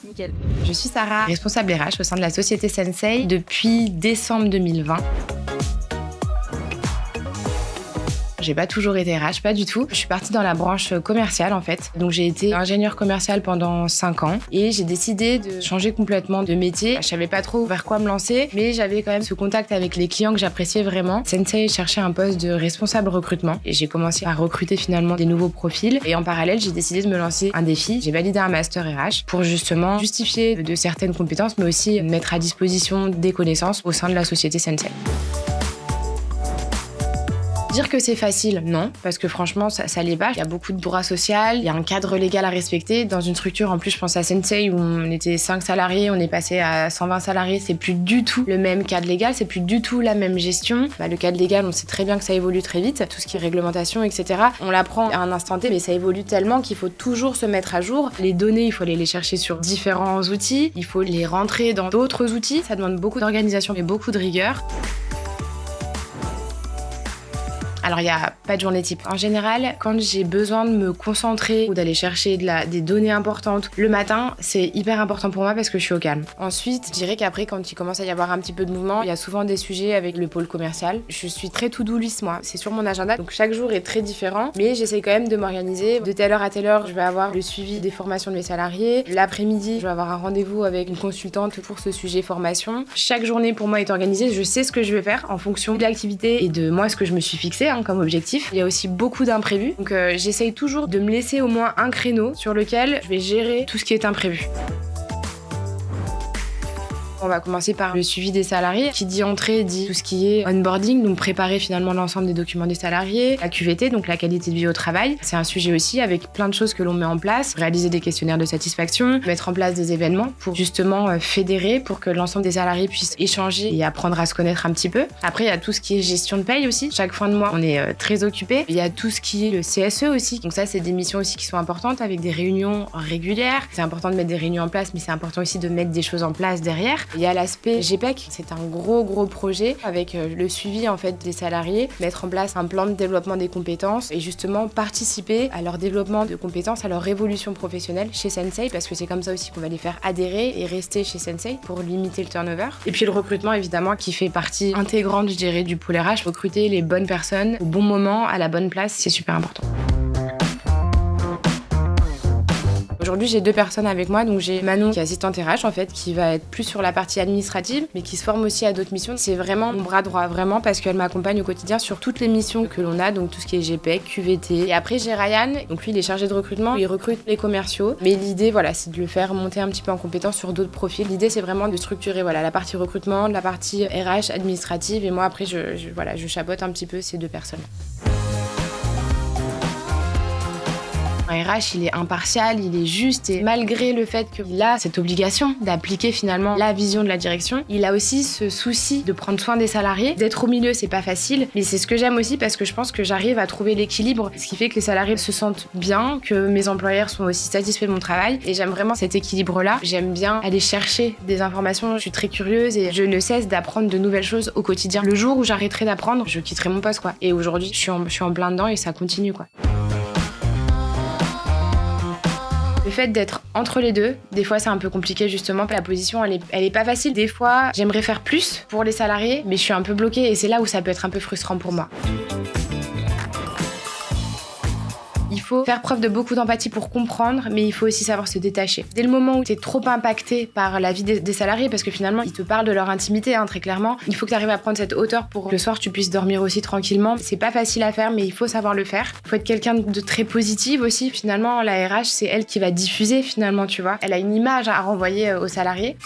Nickel. Je suis Sarah, responsable RH au sein de la société Sensei depuis décembre 2020. J'ai pas toujours été RH, pas du tout. Je suis partie dans la branche commerciale en fait. Donc j'ai été ingénieure commerciale pendant 5 ans et j'ai décidé de changer complètement de métier. Je savais pas trop vers quoi me lancer, mais j'avais quand même ce contact avec les clients que j'appréciais vraiment. Sensei cherchait un poste de responsable recrutement et j'ai commencé à recruter finalement des nouveaux profils. Et en parallèle, j'ai décidé de me lancer un défi. J'ai validé un master RH pour justement justifier de certaines compétences, mais aussi mettre à disposition des connaissances au sein de la société Sensei. Dire que c'est facile, non, parce que franchement, ça l'est pas. Il y a beaucoup de droits sociaux, il y a un cadre légal à respecter. Dans une structure, en plus, je pense à Sensei, où on était 5 salariés, on est passé à 120 salariés. C'est plus du tout le même cadre légal, c'est plus du tout la même gestion. Le cadre légal, on sait très bien que ça évolue très vite. Tout ce qui est réglementation, etc. On l'apprend à un instant T, mais ça évolue tellement qu'il faut toujours se mettre à jour. Les données, il faut aller les chercher sur différents outils. Il faut les rentrer dans d'autres outils. Ça demande beaucoup d'organisation et beaucoup de rigueur. Alors, il n'y a pas de journée type. En général, quand j'ai besoin de me concentrer ou d'aller chercher des données importantes le matin, c'est hyper important pour moi parce que je suis au calme. Ensuite, je dirais qu'après, quand il commence à y avoir un petit peu de mouvement, il y a souvent des sujets avec le pôle commercial. Je suis très to-do list, moi. C'est sur mon agenda, donc chaque jour est très différent. Mais j'essaie quand même de m'organiser. De telle heure à telle heure, je vais avoir le suivi des formations de mes salariés. L'après-midi, je vais avoir un rendez-vous avec une consultante pour ce sujet formation. Chaque journée, pour moi, est organisée. Je sais ce que je vais faire en fonction de l'activité et de moi, ce que je me suis fixé comme objectif. Il y a aussi beaucoup d'imprévus. Donc j'essaye toujours de me laisser au moins un créneau sur lequel je vais gérer tout ce qui est imprévu. On va commencer par le suivi des salariés. Qui dit entrée dit tout ce qui est onboarding, donc préparer finalement l'ensemble des documents des salariés. La QVT, donc la qualité de vie au travail. C'est un sujet aussi avec plein de choses que l'on met en place. Réaliser des questionnaires de satisfaction, mettre en place des événements pour justement fédérer, pour que l'ensemble des salariés puissent échanger et apprendre à se connaître un petit peu. Après, il y a tout ce qui est gestion de paye aussi. Chaque fin de mois, on est très occupé. Il y a tout ce qui est le CSE aussi. Donc ça, c'est des missions aussi qui sont importantes avec des réunions régulières. C'est important de mettre des réunions en place, mais c'est important aussi de mettre des choses en place derrière. Il y a l'aspect GPEC, c'est un gros projet avec le suivi en fait des salariés, mettre en place un plan de développement des compétences et justement participer à leur développement de compétences, à leur évolution professionnelle chez Sensei, parce que c'est comme ça aussi qu'on va les faire adhérer et rester chez Sensei pour limiter le turnover. Et puis le recrutement évidemment qui fait partie intégrante, je dirais, du pôle RH. Recruter les bonnes personnes au bon moment, à la bonne place, c'est super important. Aujourd'hui, j'ai 2 personnes avec moi. Donc, j'ai Manon, qui est assistante RH, en fait, qui va être plus sur la partie administrative, mais qui se forme aussi à d'autres missions. C'est vraiment mon bras droit, vraiment, parce qu'elle m'accompagne au quotidien sur toutes les missions que l'on a, donc tout ce qui est GPEC, QVT. Et après, j'ai Ryan, donc lui, il est chargé de recrutement. Il recrute les commerciaux. Mais l'idée, voilà, c'est de le faire monter un petit peu en compétence sur d'autres profils. L'idée, c'est vraiment de structurer, voilà, la partie recrutement, la partie RH administrative. Et moi, après, je chapeaute un petit peu ces 2 personnes. Un RH, il est impartial, il est juste et malgré le fait qu'il a cette obligation d'appliquer finalement la vision de la direction, il a aussi ce souci de prendre soin des salariés. D'être au milieu, c'est pas facile, mais c'est ce que j'aime aussi parce que je pense que j'arrive à trouver l'équilibre, ce qui fait que les salariés se sentent bien, que mes employeurs sont aussi satisfaits de mon travail et j'aime vraiment cet équilibre-là. J'aime bien aller chercher des informations, je suis très curieuse et je ne cesse d'apprendre de nouvelles choses au quotidien. Le jour où j'arrêterai d'apprendre, je quitterai mon poste, quoi. Et aujourd'hui, je suis en plein dedans et ça continue, quoi. Le fait d'être entre les deux, des fois c'est un peu compliqué justement. La position elle est pas facile. Des fois j'aimerais faire plus pour les salariés, mais je suis un peu bloquée et c'est là où ça peut être un peu frustrant pour moi. Il faut faire preuve de beaucoup d'empathie pour comprendre, mais il faut aussi savoir se détacher. Dès le moment où tu es trop impacté par la vie des salariés, parce que finalement, ils te parlent de leur intimité, très clairement, il faut que tu arrives à prendre cette hauteur pour que le soir, tu puisses dormir aussi tranquillement. C'est pas facile à faire, mais il faut savoir le faire. Il faut être quelqu'un de très positif aussi. Finalement, la RH, c'est elle qui va diffuser, finalement, tu vois. Elle a une image à renvoyer aux salariés.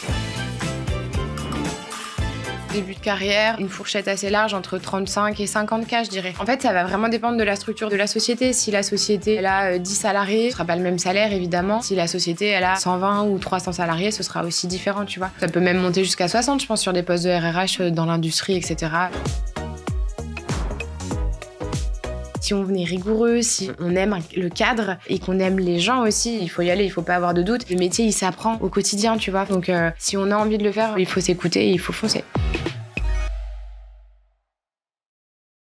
Début de carrière, une fourchette assez large entre 35 et 50K, je dirais. En fait, ça va vraiment dépendre de la structure de la société. Si la société elle a 10 salariés, ce sera pas le même salaire évidemment. Si la société elle a 120 ou 300 salariés, ce sera aussi différent, tu vois. Ça peut même monter jusqu'à 60, je pense, sur des postes de RRH dans l'industrie, etc. Si on est rigoureux, si on aime le cadre et qu'on aime les gens aussi, il faut y aller, il faut pas avoir de doute. Le métier, il s'apprend au quotidien, tu vois. Donc, si on a envie de le faire, il faut s'écouter et il faut foncer.